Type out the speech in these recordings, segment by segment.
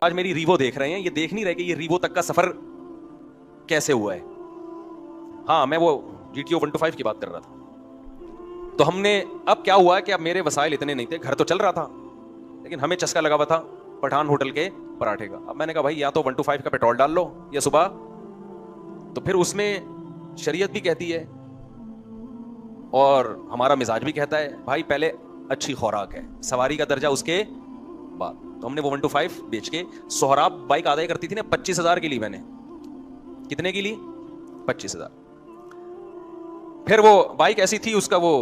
आज मेरी रीवो देख रहे हैं, ये देख नहीं रहे कि ये रीवो तक का सफर कैसे हुआ है। हाँ, मैं वो GTO 125 की बात कर रहा था। तो हमने, अब क्या हुआ कि अब मेरे वसाइल इतने नहीं थे, घर तो चल रहा था, लेकिन हमें चस्का लगा हुआ था पठान होटल के पराठे का। अब मैंने कहा भाई या तो 125 का पेट्रोल डाल लो या सुबह, तो फिर उसमें शरीयत भी कहती है और हमारा मिजाज भी कहता है भाई पहले अच्छी खुराक है, सवारी का दर्जा उसके बाद। तो हमने वो 125 बेच के, सोहराब बाइक आदाय करती थी ना 25,000 की ली मैंने। कितने की ली? 25,000। फिर वो बाइक ऐसी थी, उसका वो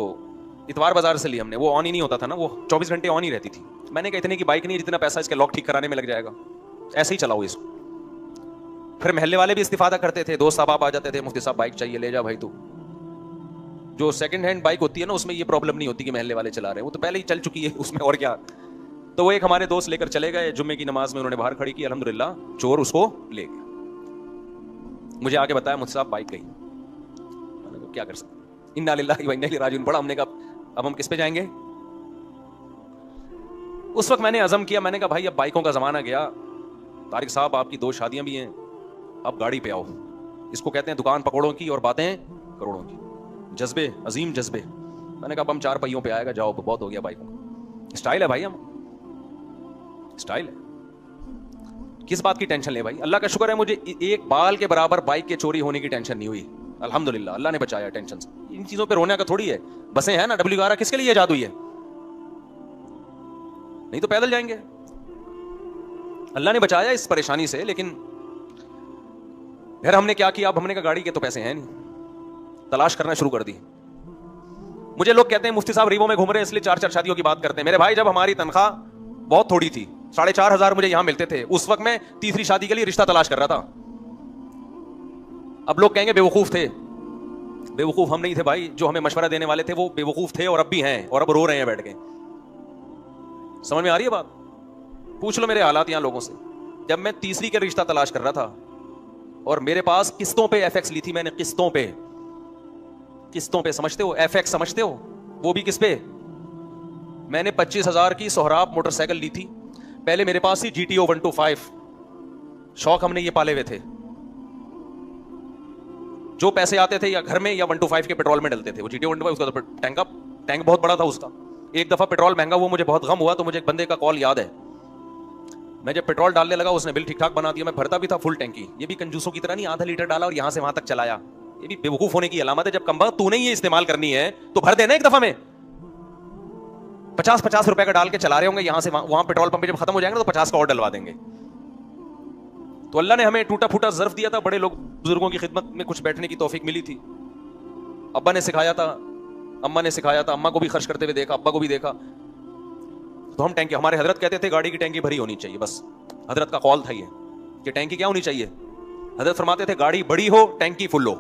इतवार बाजार से ली हमने, वो ऑन ही नहीं होता था ना, वो 24 घंटे ऑन ही रहती थी। मैंने कहा इतने की बाइक नहीं है जितना पैसा इसके लॉक ठीक कराने में लग जाएगा, ऐसे ही चलाओ इसको। फिर महल्ले वाले भी इस्तिफादा करते थे, दोस्त साहब आ जाते थे, मुफ्ती साहब बाइक चाहिए, ले जा भाई तू। जो सेकंड हैंड बाइक होती है ना, उसमें ये प्रॉब्लम नहीं होती कि महल्ले वाले चला रहे हैं, वो तो पहले ही चल चुकी है उसमें, और क्या। तो वो एक हमारे दोस्त लेकर चले गए, जुम्मे की नमाज में उन्होंने बाहर खड़ी की, अल्हम्दुलिल्लाह चोर उसको ले गया। मुझे आगे बताया मुझसे बाइक गई, मैंने कहा क्या कर सकते, इन्ना लिल्लाहि व इन्ना इलैहि राजिऊन पढ़ा। हमने कहा अब हम किस पे जाएंगे। उस वक्त मैंने अज़म किया, मैंने कहा भाई अब बाइकों का जमाना गया, तारिक साहब आपकी 2 शादियां भी हैं, अब गाड़ी पे आओ। इसको कहते हैं दुकान पकौड़ों की और बातें करोड़ों की, जज्बे, अजीम जज्बे। मैंने कहा अब हम 4 पहियों पे आएगा, जाओ बहुत हो गया बाइकों का। स्टाइल है भाई, हम स्टाइल है, किस बात की टेंशन ले भाई। अल्लाह का शुक्र है मुझे एक बाल के बराबर बाइक के चोरी होने की टेंशन नहीं हुई, अल्हम्दुलिल्लाह, अल्लाह ने बचाया टेंशन से। इन चीजों पे रोने का थोड़ी है, बसें हैं ना WR, किसके लिए जादू है, नहीं तो पैदल जाएंगे। अल्लाह ने बचाया इस परेशानी से। लेकिन फिर हमने क्या किया, अब हमने कहा गाड़ी के तो पैसे हैं नहीं, तलाश करना शुरू कर दी। मुझे लोग कहते हैं मुफ्ती साहब रीवो में घूम रहे हैं इसलिए 4-4 शादियों की बात करते हैं। मेरे भाई जब हमारी तनख्वाह बहुत थोड़ी थी, 4,500 मुझे यहां मिलते थे, उस वक्त मैं तीसरी शादी के लिए रिश्ता तलाश कर रहा था। अब लोग कहेंगे बेवकूफ थे, बेवकूफ हम नहीं थे भाई, जो हमें मशवरा देने वाले थे वो बेवकूफ थे और अब भी हैं, और अब रो रहे हैं बैठ के। समझ में आ रही है बात? पूछ लो मेरे हालात यहां लोगों से। जब मैं तीसरी का रिश्ता तलाश कर रहा था और मेरे पास किस्तों पे FX ली थी मैंने, किस्तों पे, किस्तों पे, समझते हो FX समझते हो, वो भी किस पे। मैंने 25,000 की सोहराब मोटरसाइकिल ली थी। पहले मेरे पास ही GTO 125, शौक हमने ये पाले हुए थे, जो पैसे आते थे या घर में या 125 के पेट्रोल में डलते थे। वो GTO 125 उसका तो टैंक बहुत बड़ा था उसका। एक दफा पेट्रोल महंगा हुआ, मुझे बहुत गम हुआ, तो मुझे एक बंदे का कॉल याद है। मैं जब पेट्रोल डालने लगा उसने बिल ठीक ठाक बना दिया, मैं भरता भी था फुल टैंकी। ये भी कंजूसों की तरह नहीं आधा लीटर डाला और यहां से वहां तक चलाया, ये भी बेवकूफ होने की अलामत है। जब कम तूने ये इस्तेमाल करनी है तो भर देना एक दफा में। 50-50 रुपए का डाल के चला रहे होंगे, यहां से वहां पेट्रोल पंप जब खत्म हो जाएंगे तो 50 का और डलवा देंगे। तो अल्लाह ने हमें टूटा फूटा ज़र्फ दिया था, बड़े लोग बुजुर्गों की खिदमत में कुछ बैठने की तौफीक मिली थी। अब्बा ने सिखाया था, अम्मा ने सिखाया था, अम्मा को भी खर्च करते हुए देखा, अब्बा को भी देखा। तो हम टैंकी, हमारे हजरत कहते थे गाड़ी की टैंकी भरी होनी चाहिए, बस हजरत का कॉल था ये कि टैंकी क्या होनी चाहिए। हजरत फरमाते थे गाड़ी बड़ी हो टैंकी फुल हो।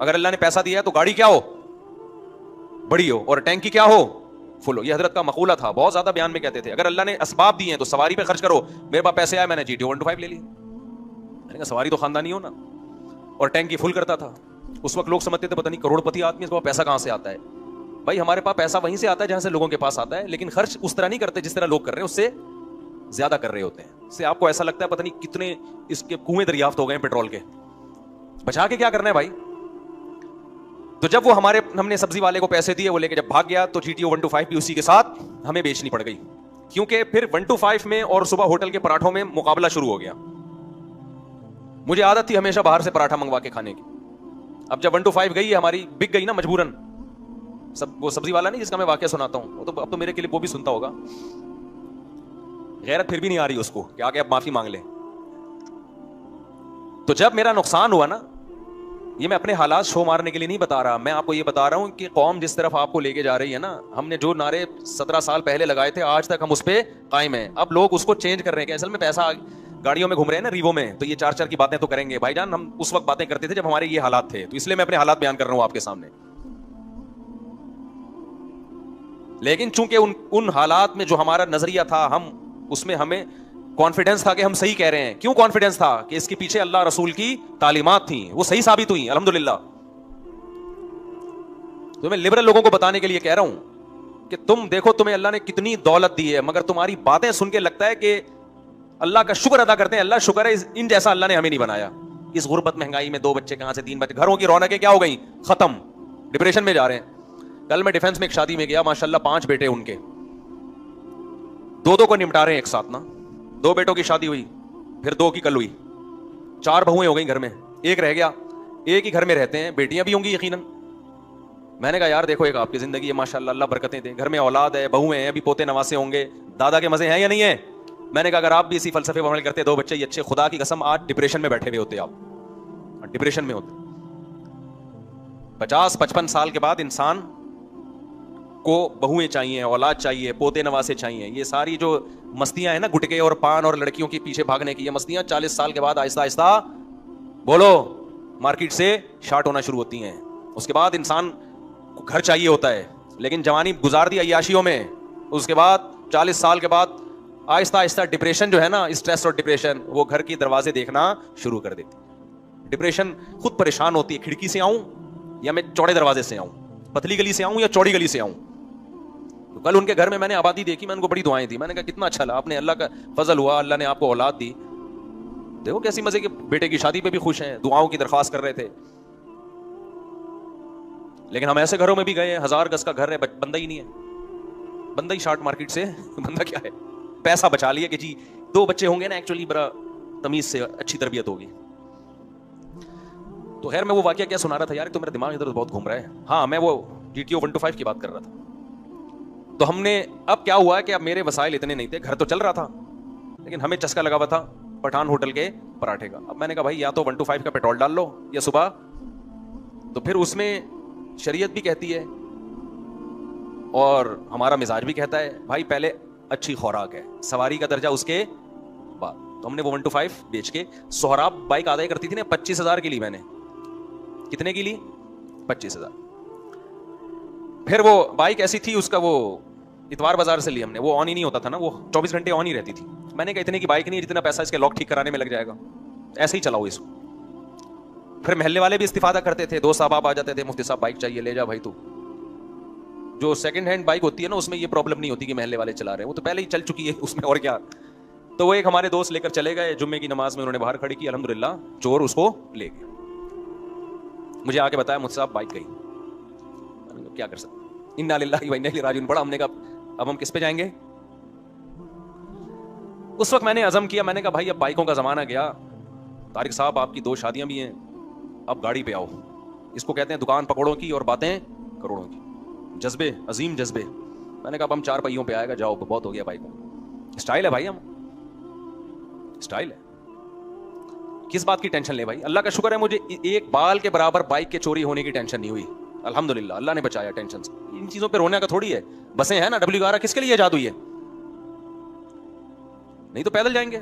अगर अल्लाह ने पैसा दिया है तो गाड़ी क्या हो, बड़ी हो, और टैंकी क्या हो, फुल हो। ये हजरत का मकूला था, बहुत ज्यादा बयान में कहते थे। अगर अल्लाह ने असबाब दिए हैं तो सवारी पे खर्च करो। मेरे पास पैसे आए, मैंने GTO 125 ले ली। मैंने कहा सवारी तो खानदानी हो ना, और टैंकी फुल करता था। उस वक्त लोग समझते थे पता नहीं करोड़पति आदमी, इसको पैसा कहां से आता है। भाई हमारे पास पैसा वहीं से आता है जहां से लोगों के पास आता है, लेकिन खर्च उस तरह नहीं करते जिस तरह लोग कर रहे हैं, उससे ज्यादा कर रहे होते हैं। इससे आपको ऐसा लगता है पता नहीं कितने इसके कुएं दरियाफ्त हो गए पेट्रोल के, बचा के क्या करना है भाई। तो जब वो हमने सब्जी वाले को पैसे दिए, वो लेके जब भाग गया, तो GTO 125 भी उसी के साथ हमें बेचनी पड़ गई, क्योंकि फिर 125 में और सुबह होटल के पराठों में मुकाबला शुरू हो गया। मुझे आदत थी हमेशा बाहर से पराठा मंगवा के खाने की। अब जब 125 गई, हमारी बिक गई ना मजबूरन। वो सब्जी वाला नहीं जिसका मैं वाकया सुनाता हूं, वो तो अब तो मेरे के लिए वो भी सुनता होगा, गैरत फिर भी नहीं आ रही उसको कि आगे अब माफी मांग ले। तो जब मेरा नुकसान हुआ ना, ये मैं अपने हालात शो मारने के लिए नहीं बता रहा, मैं आपको ये बता रहा हूं कि कौम जिस तरफ आपको लेके जा रही है ना, हमने जो नारे 17 साल पहले लगाए थे आज तक हम उस पर कायम हैं। अब लोग उसको चेंज कर रहे हैं। असल में पैसा, गाड़ियों में घूम रहे हैं ना रीवो में, तो ये 4-4 की बातें तो करेंगे भाईजान। हम उस वक्त बातें करते थे जब हमारे ये हालात थे, तो इसलिए मैं अपने हालात बयान कर रहा हूं आपके सामने। लेकिन चूंकि उन हालात में जो हमारा नजरिया था, हम उसमें हमें कॉन्फिडेंस था कि हम सही कह रहे हैं। क्यों कॉन्फिडेंस था? कि इसके पीछे अल्लाह रसूल की तालीमात थी, वो सही साबित हुई अल्हम्दुलिल्लाह। तो मैं लिबरल लोगों को बताने के लिए कह रहा हूं कि तुम देखो, तुम्हें अल्लाह ने कितनी दौलत दी है, मगर तुम्हारी बातें सुन के लगता है कि अल्लाह का शुक्र अदा करते हैं, अल्लाह शुक्र है इन जैसा अल्लाह ने हमें नहीं बनाया। इस गुर्बत महंगाई में 2 बच्चे कहां से 3 बच्चे, घरों की रौनकें क्या हो गई, खत्म, डिप्रेशन में जा रहे हैं। कल मैं डिफेंस में एक शादी में गया, माशाल्लाह 5 बेटे उनके, 2 को निपटा रहे हैं एक साथ ना। 2 बेटों की शादी हुई, फिर 2 की कल हुई, 4 बहुएं हो गई घर में, एक रह गया। एक ही घर में रहते हैं, बेटियां भी होंगी यकीनन। मैंने कहा यार देखो, एक आपकी जिंदगी है माशाल्लाह, अल्लाह बरकतें दे, घर में औलाद है, बहुएं हैं, अभी पोते नवासे होंगे, दादा के मजे हैं या नहीं है। मैंने कहा अगर आप भी इसी फलसफे पर अमल करते, 2 बच्चे ये अच्छे, खुदा की कसम आज डिप्रेशन में बैठे हुए होते, आप डिप्रेशन में होते। 50-55 साल के बाद इंसान को बहुएं चाहिए, औलाद चाहिए, पोते नवासे चाहिए। ये सारी जो मस्तियां हैं ना, गुटके और पान और लड़कियों के पीछे भागने की, ये मस्तियां 40 साल के बाद आहिस्ता आहिस्ता बोलो मार्केट से शार्ट होना शुरू होती हैं। उसके बाद इंसान को घर चाहिए होता है, लेकिन जवानी गुजार दी अय्याशियों में, उसके बाद 40 साल के बाद आहिस्ता आहिस्ता डिप्रेशन जो है ना, स्ट्रेस और डिप्रेशन, वो घर के दरवाजे देखना शुरू कर देती। डिप्रेशन खुद परेशान होती है, खिड़की से आऊं या मैं चौड़े दरवाजे से आऊं, पतली गली से आऊं या चौड़ी गली से आऊं। तो कल उनके घर में मैंने आबादी देखी, मैंने उनको बड़ी दुआएं दी। मैंने कहा कितना अच्छा लगा, आपने अल्लाह का फजल हुआ, अल्लाह ने आपको औलाद दी, देखो कैसी मजे के, बेटे की शादी पे भी खुश हैं, दुआओं की दरख्वास्त कर रहे थे। लेकिन हम ऐसे घरों में भी गए, 1000 गज का घर है, बंदा ही नहीं है, बंदा ही शार्ट मार्केट से बंदा क्या है, पैसा बचा लिया कि जी 2 बच्चे होंगे ना, एक्चुअली बड़ा तमीज से अच्छी तरबियत होगी। तो खैर मैं वो वाकया क्या सुना रहा था यार, तो मेरा दिमाग इधर बहुत घूम रहा है। हाँ, मैं वो GTO 125 की बात कर रहा था। तो हमने, अब क्या हुआ कि अब मेरे वसाइल इतने नहीं थे, घर तो चल रहा था, लेकिन हमें चस्का लगा हुआ था पठान होटल के पराठे का। अब मैंने कहा भाई या तो 125 का पेट्रोल डाल लो या सुबह, तो फिर उसमें शरीयत भी कहती है और हमारा मिजाज भी कहता है भाई पहले अच्छी खुराक है, सवारी का दर्जा उसके बाद। तो हमने वो 125 बेच के, सोहराब बाइक आदाई करती थी ना, 25,000 की ली मैंने। कितने की ली? 25,000। फिर वो बाइक ऐसी थी, उसका वो इतवार बाजार से ली हमने, वो ऑन ही नहीं होता था ना, वो 24 घंटे ऑन ही रहती थी। मैंने कहा इतने की बाइक नहीं है जितना पैसा इसके लॉक ठीक कराने में लग जाएगा, ऐसे ही चलाओ इसको। फिर महल्ले वाले भी इस्तिफादा करते थे, 2 साहब आ जाते थे, मुफ्ती साहब बाइक चाहिए, ले जा भाई तू। जो सेकंड हैंड बाइक होती है ना, उसमें ये प्रॉब्लम नहीं होती कि महल्ले वाले चला रहे हैं, वो तो पहले ही चल चुकी है उसमें, और क्या। तो वो एक हमारे दोस्त लेकर चले गए, जुम्मे की नमाज में उन्होंने बाहर खड़ी की, अल्हम्दुलिल्लाह चोर उसको ले गए। मुझे आके बताया मुझसे साहब बाइक गई, क्या कर सकते, इन्ना लिल्लाहि व इन्ना इलैहि राजिऊन पड़ा। हमने कहा अब हम किस पे जाएंगे। उस वक्त मैंने अज़म किया, मैंने कहा भाई अब बाइकों का जमाना गया, तारिक साहब आपकी 2 शादियां भी हैं, अब गाड़ी पे आओ। इसको कहते हैं दुकान पकौड़ों की और बातें करोड़ों की, जज्बे, अजीम जज्बे। मैंने कहा अब हम 4 पहियों पे आएगा, जाओ बहुत हो गया बाइकों। स्टाइल है भाई, हम स्टाइल है, किस बात की टेंशन ले भाई। अल्लाह का शुक्र है मुझे एक बाल के बराबर बाइक के चोरी होने की टेंशन नहीं हुई, अल्हम्दुलिल्लाह, अल्लाह ने बचाया टेंशन से। इन चीजों पे रोने का थोड़ी है, बसें हैं ना WR, किसके लिए ईजाद हुई है, नहीं तो पैदल जाएंगे।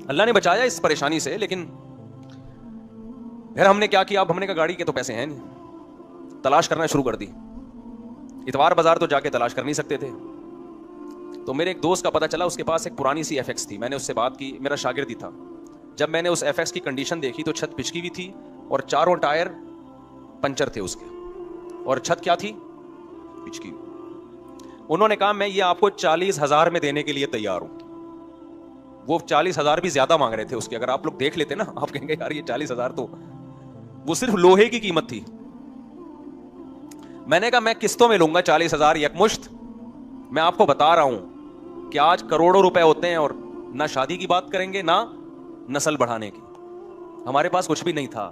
अल्लाह ने बचाया इस परेशानी से। लेकिन फिर हमने क्या किया, अब हमने कहा गाड़ी के तो पैसे हैं नहीं, तलाश करना शुरू कर दी। इतवार बाजार तो जाके तलाश कर नहीं सकते थे, तो मेरे एक दोस्त का पता चला, उसके पास एक पुरानी सी FX थी। मैंने उससे बात की, मेरा शागिर्द ही था। जब मैंने उस FX की कंडीशन देखी तो छत पिचकी हुई थी और चारों टायर पंचर थे उसके, और छत क्या थी, पिचकी। उन्होंने कहा मैं ये आपको 40,000 में देने के लिए तैयार हूं। वो 40,000 भी ज्यादा मांग रहे थे उसके, अगर आप लोग देख लेते ना, आप कहेंगे यार ये 40,000 तो, वो सिर्फ लोहे की कीमत थी। मैंने कहा मैं किस्तों में लूंगा 40,000 यकमुश्त। मैं आपको बता रहा हूं कि आज करोड़ों रुपए होते हैं और ना शादी की बात करेंगे ना नस्ल बढ़ाने की। हमारे पास कुछ भी नहीं था,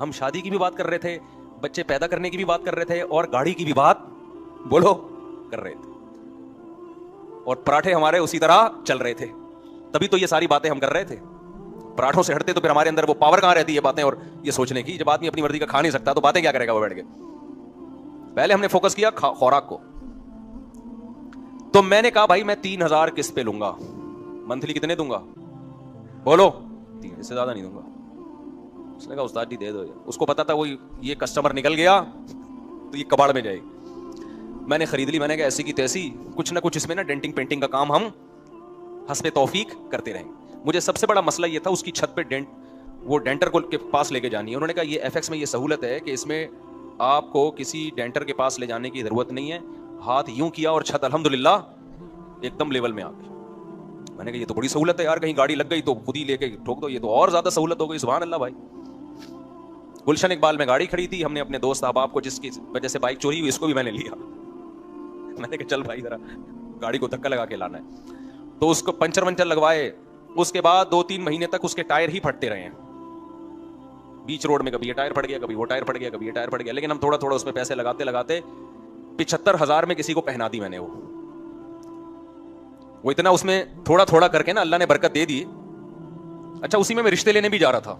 हम शादी की भी बात कर रहे थे, बच्चे पैदा करने की भी बात कर रहे थे, और गाड़ी की भी बात बोलो कर रहे थे, और पराठे हमारे उसी तरह चल रहे थे। तभी तो ये सारी बातें हम कर रहे थे। पराठों से हटते तो फिर हमारे अंदर वो पावर कहां रहती है बातें और ये सोचने की। जब आदमी अपनी मर्जी का खा नहीं सकता तो बातें क्या करेगा वो बैठ के। पहले हमने फोकस किया खुराक को। तो मैंने कहा भाई मैं 3,000 किस्त पे लूंगा, मंथली कितने दूंगा बोलो, 3, इससे ज्यादा नहीं दूंगा। उसने कहा उस्ताद जी दे दो। उसको पता था वो ये कस्टमर निकल गया तो ये कबाड़ में जाएगी। मैंने खरीद ली। मैंने कहा ऐसी की तैसी, कुछ ना कुछ इसमें ना डेंटिंग पेंटिंग का काम हम हस्बे तौफीक करते रहेंगे। मुझे सबसे बड़ा मसला ये था उसकी छत पे वो डेंटर को के पास लेके जानी है। उन्होंने कहा ये FX में ये सहूलत है कि इसमें आपको किसी डेंटर के पास ले जाने की जरूरत नहीं है। हाथ यूं किया और छत अल्हम्दुलिल्लाह एकदम लेवल में आ गई। मैंने कहा ये तो बड़ी सहूलत है यार, कहीं गाड़ी लग गई तो खुद ही लेके ठोक दो, ये तो और ज्यादा सहूलत हो गई, सुभान अल्लाह भाई। गुलशन इकबाल में गाड़ी खड़ी थी, हमने अपने दोस्त अहबाब को जिसकी वजह से बाइक चोरी हुई इसको भी मैंने लिया। मैंने कहा चल भाई जरा गाड़ी को धक्का लगा के लाना है। तो उसको पंचर वंचर लगवाए, उसके बाद 2-3 महीने तक उसके टायर ही फटते रहे हैं बीच रोड में, कभी ये टायर फट गया, कभी वो टायर फट गया, कभी ये टायर फट गया। लेकिन हम थोड़ा थोड़ा उसमें पैसे लगाते लगाते 75,000 में किसी को पहना दी मैंने। वो इतना उसमें थोड़ा थोड़ा करके ना अल्लाह ने बरकत दे दी। अच्छा उसी में मैं रिश्ते लेने भी जा रहा था,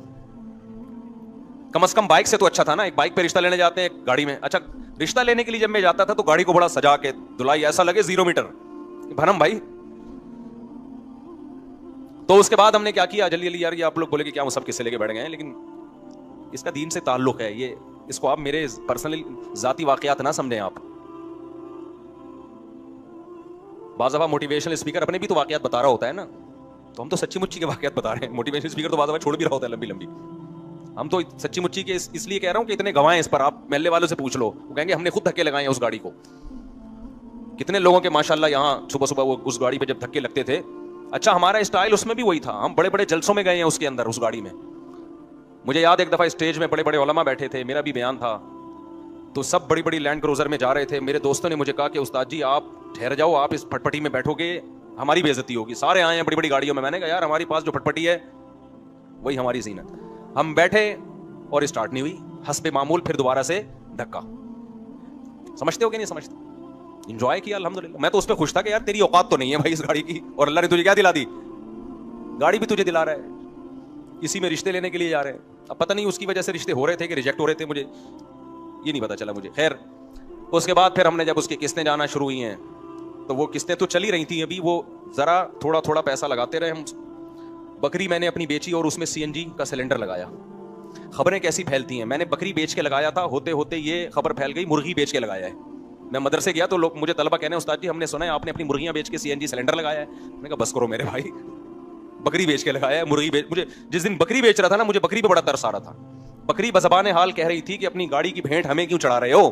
कम से कम बाइक से तो अच्छा था ना, एक बाइक पे रिश्ता लेने जाते हैं एक गाड़ी में। अच्छा रिश्ता लेने के लिए जब मैं जाता था तो गाड़ी को बड़ा सजा के धुलाई, ऐसा लगे 0 मीटर भरम भाई। तो उसके बाद हमने क्या किया, जल्दी जल्दी यार, ये आप लोग बोले कि क्या वो सब किस्से लेके बैठ गए हैं, लेकिन इसका दीन से ताल्लुक है, ये इसको आप मेरे पर्सनल जाती वाकयात ना समझें आप। बाज़ दफ़ा मोटिवेशनल स्पीकर अपने भी तो वाकयात बता रहा होता है ना, तो हम तो सच्ची मुच्ची के वाकयात बता रहे हैं। मोटिवेशनल स्पीकर तो बाज़ दफ़ा छोड़ भी रहा होता है लंबी लंबी। हम तो सच्ची मुच्ची के इसलिए कह रहा हूं कि इतने गवाह हैं इस पर, आप मेले वालों से पूछ लो, वो कहेंगे हमने खुद धक्के लगाए हैं उस गाड़ी को। कितने लोगों के माशाल्लाह यहाँ सुबह सुबह वो उस गाड़ी पे जब धक्के लगते थे। अच्छा हमारा स्टाइल उसमें भी वही था, हम बड़े बड़े जलसों में गए हैं उसके अंदर, उस गाड़ी में। मुझे याद एक दफा स्टेज में बड़े बड़े उलमा बैठे थे, मेरा भी बयान था, तो सब बड़ी बड़ी लैंड क्रूजर में जा रहे थे। मेरे दोस्तों ने मुझे कहा कि उस्ताद जी आप ठहर जाओ, आप इस फटपटी में बैठोगे हमारी बेइज्जती होगी, सारे आए हैं बड़ी बड़ी गाड़ियों में। मैंने कहा यार हमारे पास जो फटपटी है वही हमारी जीनत। हम बैठे और स्टार्ट नहीं हुई, हस्बे मामूल फिर दोबारा से धक्का। समझते हो कि नहीं समझते? एंजॉय किया अल्हम्दुलिल्लाह। मैं तो उस पर खुश था कि यार तेरी औकात तो नहीं है भाई इस गाड़ी की, और अल्लाह ने तुझे क्या दिला दी, गाड़ी भी तुझे दिला रहा है। इसी में रिश्ते लेने के लिए जा रहे हैं। अब पता नहीं उसकी वजह से रिश्ते हो रहे थे कि रिजेक्ट हो रहे थे, मुझे ये नहीं पता चला मुझे। खैर उसके बाद फिर हमने जब उसकी किस्तें जाना शुरू हुई हैं, तो वो किस्तें तो चली रही थी अभी, वो जरा थोड़ा थोड़ा पैसा लगाते रहे हम। बकरी मैंने अपनी बेची और उसमें CNG का सिलेंडर लगाया। खबरें कैसी फैलती हैं, मैंने बकरी बेच के लगाया था, होते होते ये खबर फैल गई मुर्गी बेच के लगाया है। मैं मदरसे गया तो लोग मुझे तलबा कहने उस्ताद जी हमने सुना है आपने अपनी मुर्गियां बेच के CNG सिलेंडर लगाया है। मैंने कहा बस करो मेरे भाई, बकरी बेच के लगाया है, मुर्गी बेच। मुझे जिस दिन बकरी बेच रहा था ना, मुझे बकरी पे बड़ा तरस आ रहा था। बकरी बज़बान हाल कह रही थी कि अपनी गाड़ी की भेंट हमें क्यों चढ़ा रहे हो,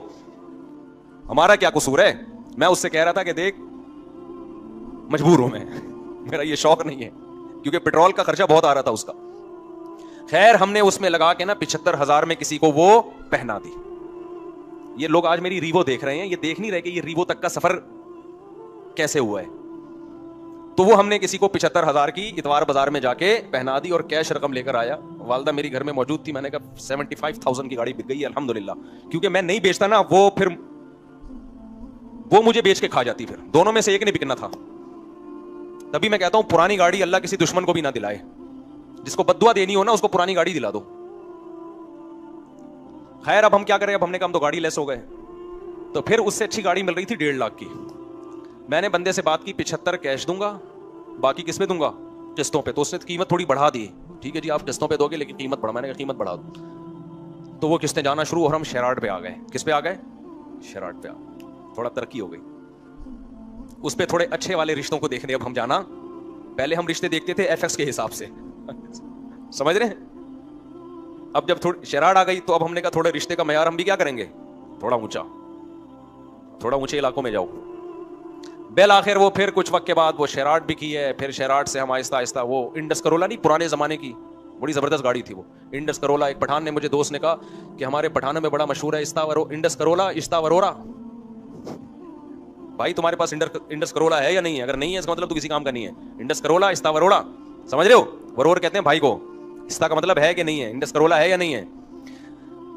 हमारा क्या कसूर है। मैं उससे कह रहा था कि देख मजबूर हूं मैं, मेरा ये शौक नहीं है, क्योंकि पेट्रोल का खर्चा बहुत आ रहा था उसका। खैर हमने उसमें लगा के ना 75,000 में किसी को वो पहना दी। ये लोग आज मेरी रीवो देख रहे हैं, ये देख नहीं रहे कि ये रीवो तक का सफर कैसे हुआ है। तो वो हमने किसी को 75,000 की इतवार बाजार में जाके पहना दी और कैश रकम लेकर आया। वालदा मेरी घर में मौजूद थी, मैंने कहा 75,000 की गाड़ी बिक गई अल्हम्दुलिल्लाह। क्योंकि मैं नहीं बेचता ना, वो मुझे बेच के खा जाती, फिर दोनों में से एक ने बिकना था। तभी मैं कहता हूं पुरानी गाड़ी अल्लाह किसी दुश्मन को भी ना दिलाए, जिसको बद्दुआ देनी हो ना उसको पुरानी गाड़ी दिला दो। खैर अब हम क्या करें, अब हमने कहा हम तो गाड़ी लेस हो गए, तो फिर उससे अच्छी गाड़ी मिल रही थी 1.5 लाख की। मैंने बंदे से बात की 75 कैश दूंगा, बाकी किस पे दूंगा, किस्तों पे। तो उसने कीमत थोड़ी बढ़ा दी, ठीक है जी आप किस्तों पे दोगे लेकिन कीमत बढ़ा। मैंने कहा कीमत बढ़ा दो। तो वो किस्तें जाना शुरू और हम शेराट पे आ गए। किस पे आ गए? शेराट पे आ गए। थोड़ा तरक्की हो गई उस पे, थोड़े अच्छे वाले रिश्तों को देखने अब हम जाना। पहले हम रिश्ते देखते थे FX के हिसाब से समझ रहे हैं। अब जब थोड़ी शेराट आ गई तो अब हमने कहा थोड़े रिश्ते का मयार हम भी क्या करेंगे, थोड़ा ऊंचा, थोड़ा ऊंचे इलाकों में जाओ। बेल आखिर वो फिर कुछ वक्त के बाद वो शेराट भी की है। फिर शेराट से हम आहिस्ता आहिस्ता वो इंडस करोला, नहीं पुराने जमाने की बड़ी जबरदस्त गाड़ी थी वो इंडस करोला। एक पठान ने मुझे, दोस्त ने कहा कि हमारे पठानों में बड़ा मशहूर है इंडस करोला इस्तावरोरा। भाई तुम्हारे पास इंडस करोला है या नहीं है? अगर नहीं है इसका मतलब तो किसी काम का नहीं है। इंडस करोला इस्तावरोरा, समझ रहे हो? वरोर कहते हैं भाई को, इस्ता का मतलब है कि नहीं है, इंडस करोला है या नहीं है।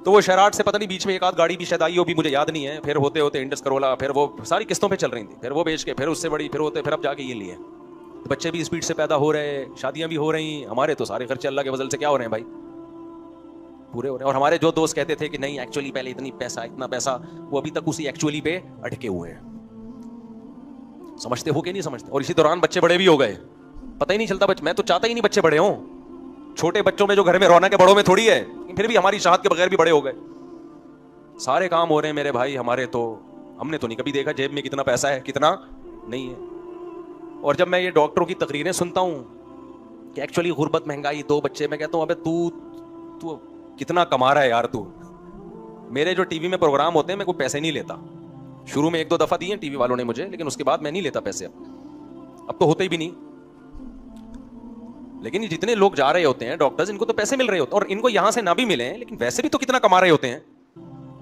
तो वो शेराट से पता नहीं बीच में एक आध गाड़ी भी शायद आई हो, भी मुझे याद नहीं है। फिर होते होते इंडस करोला, फिर वो सारी किस्तों पे चल रही थी, फिर वो बेच के फिर उससे बड़ी, फिर होते फिर अब जाके ये लिए। तो बच्चे भी स्पीड से पैदा हो रहे, शादियां भी हो रही, हमारे तो सारे खर्चे अल्लाह के फजल से क्या हो रहे हैं भाई, पूरे हो रहे हैं। और हमारे जो दोस्त कहते थे कि नहीं एक्चुअली पहले इतना पैसा, वो अभी तक उसी एक्चुअली पे अटके हुए हैं। समझते हो कि नहीं समझते? और इसी दौरान बच्चे बड़े भी हो गए, पता ही नहीं चलता। मैं तो चाहता ही नहीं बच्चे बड़े हों। छोटे बच्चों में जो घर में रौनक है बड़ों में थोड़ी है, फिर भी हमारी चाहत के बगैर भी बड़े हो गए। सारे काम हो रहे हैं मेरे भाई हमारे, तो हमने तो नहीं कभी देखा जेब में कितना पैसा है कितना नहीं है। और जब मैं ये डॉक्टरों की तकरीरें सुनता हूं कि एक्चुअली गुर्बत, महंगाई, 2 बच्चे, मैं कहता हूं अबे तू कितना कमा रहा है यार तू। मेरे जो टीवी में प्रोग्राम होते हैं मैं कोई पैसे नहीं लेता। शुरू में 1-2 दफा दिए टीवी वालों ने मुझे, लेकिन उसके बाद मैं नहीं लेता पैसे। अब तो होते ही भी नहीं। लेकिन ये जितने लोग जा रहे होते हैं डॉक्टर्स, इनको तो पैसे मिल रहे होते हैं, और इनको यहां से ना भी मिले, लेकिन वैसे भी तो कितना कमा रहे होते हैं।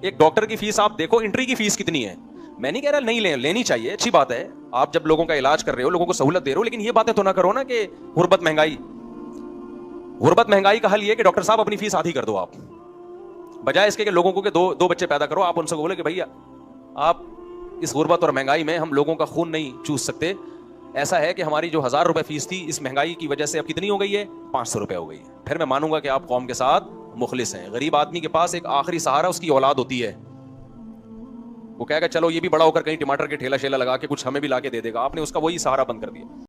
एक डॉक्टर की फीस आप देखो, एंट्री की फीस कितनी है। मैं नहीं कह रहा नहीं लेनी चाहिए, अच्छी बात है, आप जब लोगों का इलाज कर रहे हो, लोगों को सहूलत दे रहे हो, लेकिन ये बातें तो ना करो ना कि गुर्बत महंगाई का हल ये कि डॉक्टर साहब अपनी फीस आधी कर दो आप, बजाय इसके कि लोगों को के दो बच्चे पैदा करो। आप उनसे बोले कि भैया आप इस गुर्बत और महंगाई में हम लोगों का खून नहीं चूस सकते। ऐसा है कि हमारी जो 1000 रुपए फीस थी, इस महंगाई की वजह से अब कितनी हो गई है, 500 रुपए हो गई है। फिर मैं मानूंगा कि आप कौम के साथ मुखलिस हैं। गरीब आदमी के पास एक आखिरी सहारा उसकी औलाद होती है। वो कहेगा चलो ये भी बड़ा होकर कहीं टमाटर के ठेला शेला लगा के कुछ हमें भी लाके दे देगा। आपने उसका वही सहारा बंद कर दिया।